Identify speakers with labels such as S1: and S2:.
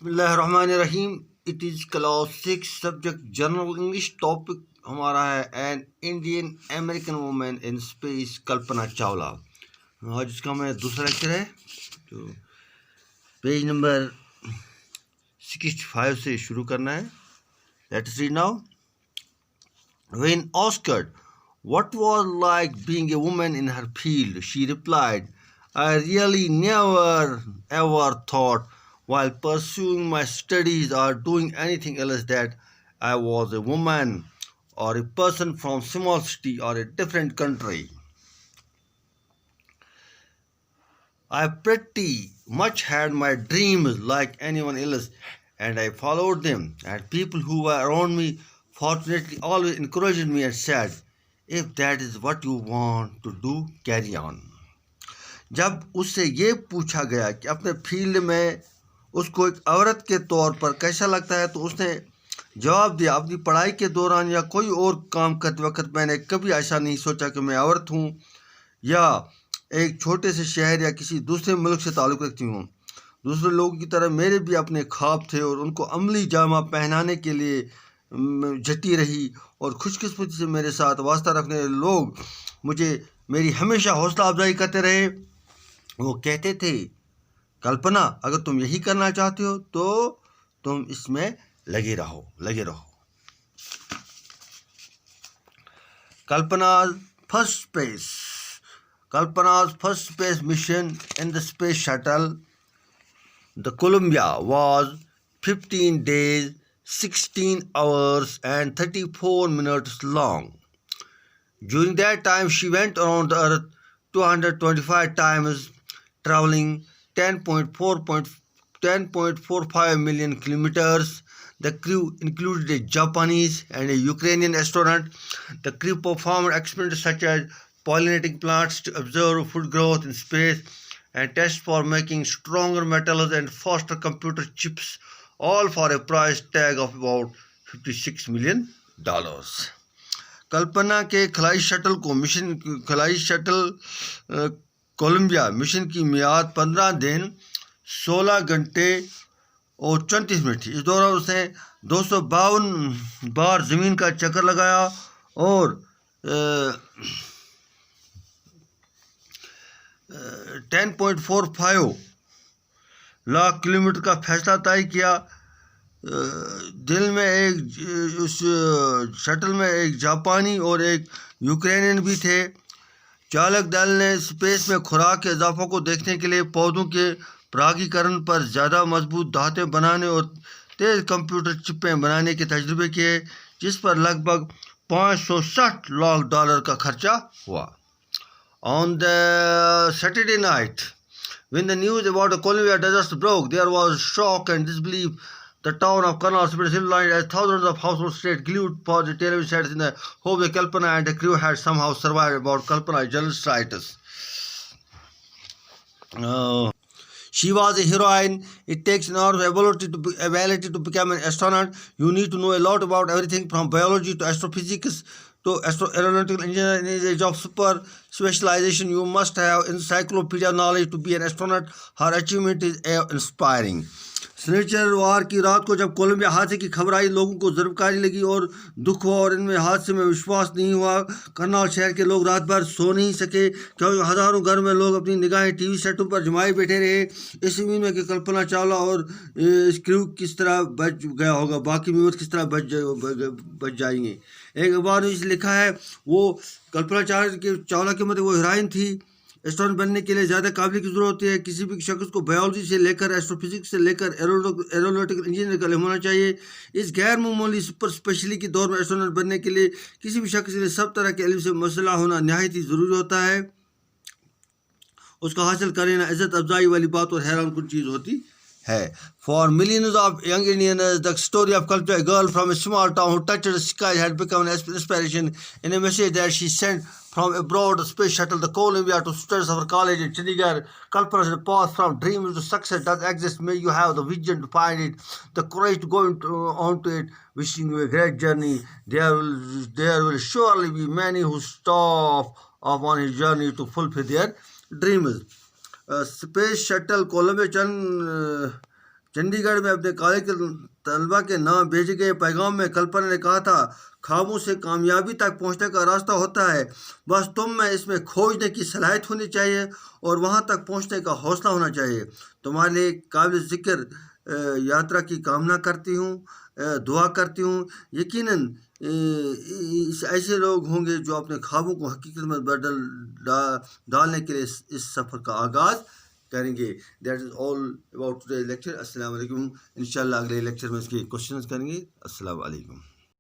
S1: बिस्मिल्लाहिर्रहमानिर्रहीम। It is class 6 subject general English. Topic हमारा है an Indian American women in space, Kalpana Chawla. आज इसका हमें दूसरा लेक्चर है, तो पेज नंबर 65 से शुरू करना है। Let's read now. When asked what was like being a woman in her field, she replied, I really never ever thought while pursuing my studies or doing anything else that I was a woman or a person from small city or a different country. I pretty much had my dreams like anyone else, and I followed them, and people who were around me fortunately always encouraged me and said, if that is what you want to do, carry on. जब उससे ये पूछा गया कि अपने field में उसको एक औरत के तौर पर कैसा लगता है, तो उसने जवाब दिया, अपनी पढ़ाई के दौरान या कोई और काम करते वक्त मैंने कभी ऐसा नहीं सोचा कि मैं औरत हूँ या एक छोटे से शहर या किसी दूसरे मुल्क से ताल्लुक़ रखती हूँ। दूसरे लोगों की तरह मेरे भी अपने ख्वाब थे और उनको अमली जामा पहनाने के लिए जटी रही, और खुशकिस्मती से मेरे साथ वास्ता रखने वाले लोग मुझे मेरी हमेशा हौसला अफजाई करते रहे। वो कहते थे, कल्पना, अगर तुम यही करना चाहते हो तो तुम इसमें लगे रहो। Kalpana's first space mission in the space shuttle, the Columbia, was 15 days, 16 hours and 34 minutes long. During that time, she went around the Earth 225 times, traveling 10.45 million kilometers. The crew included a Japanese and a Ukrainian astronaut. The crew performed experiments such as pollinating plants to observe food growth in space and tests for making stronger metals and faster computer chips, all for a price tag of about $56 million. कल्पना के खलाई shuttle Columbia mission की मियाद 15 दिन 16 घंटे और 34 minute थी। इस दौरान उसने 252 बार ज़मीन का चक्कर लगाया और 10.45 लाख किलोमीटर का फैसला तय किया। उस शटल में एक जापानी और एक यूक्रेनियन भी थे। चालक दल ने स्पेस में खुराक के इजाफा को देखने के लिए पौधों के परागीकरण पर ज़्यादा मजबूत धातें बनाने और तेज़ कंप्यूटर चिपें बनाने के तजुर्बे किए, जिस पर लगभग $560 लाख का खर्चा हुआ। On the Saturday night, when the news about the Columbia disaster broke, there was shock and disbelief. The town of Colonel Springs headlined as thousands of households stayed glued for the television sets in the hope that Kalpana and the crew had somehow survived. About Kalpana, journalist writers. She was a heroine. It takes enormous ability to become an astronaut. You need to know a lot about everything from biology to astrophysics to aeronautical engineering. In the age of super specialization, you must have encyclopedia knowledge to be an astronaut. Her achievement is inspiring. शनिचरवार की रात को जब Colombia हादसे की खबर आई, लोगों को ज़रबकारी लगी और दुख हुआ, और इनमें हादसे में विश्वास नहीं हुआ। करनाल शहर के लोग रात भर सो नहीं सके क्योंकि हज़ारों घर में लोग अपनी निगाहें टीवी सेटों पर जमाए बैठे रहे, इस उम्मीद में कि कल्पना चावला और इस क्रू किस तरह बच गया होगा, बाकी मेंबर्स किस तरह बच जाएंगे। एक अखबार ने लिखा है, वो कल्पना चावला की मतलब वो हीरोइन थी। एस्ट्रोनॉट बनने के लिए ज़्यादा काबिलियत की ज़रूरत होती है। किसी भी शख्स को बायोलॉजी से लेकर एस्ट्रोफिजिक्स से लेकर एरोनॉटिकल इंजीनियर का होना चाहिए। इस गैर मामूली सुपर स्पेशली के दौर में एस्ट्रोनॉट बनने के लिए किसी भी शख्स के लिए सब तरह के इल्म से मसला होना नहायत ही ज़रूरी होता है। उसका हासिल करना इज़्ज़त अफजाई वाली बात और हैरान कुन चीज़ होती है। For millions of young Indians, the story of Kalpana, a girl from a small town who touched the sky, had become an inspiration. In a message that she sent from abroad, the space shuttle, the Columbia, to students of her college in Chandigarh, Kalpana's path from dreams to success does exist. May you have the vision to find it, the courage to go on to it. Wishing you a great journey. There will surely be many who stop off on his journey to fulfill their dreams. Space shuttle Columbia Chandigarh में अपने college के तलबा के नाम भेजे गए पैगाम में कल्पना ने कहा था, ख्वाबों से कामयाबी तक पहुंचने का रास्ता होता है, बस तुम में इसमें खोजने की सलाहियत होनी चाहिए और वहां तक पहुंचने का हौसला होना चाहिए। तुम्हारे लिए काबिल ज़िक्र यात्रा की कामना करती हूँ, दुआ करती हूँ। यकीनन ऐसे लोग होंगे जो अपने ख्वाबों को हकीकत में डालने के लिए इस सफ़र का आगाज़ करेंगे। That is all about today lecture. अस्सलाम वालेकुम। इंशाल्लाह अगले लेक्चर में इसके क्वेश्चंस करेंगे। अस्सलाम वालेकुम।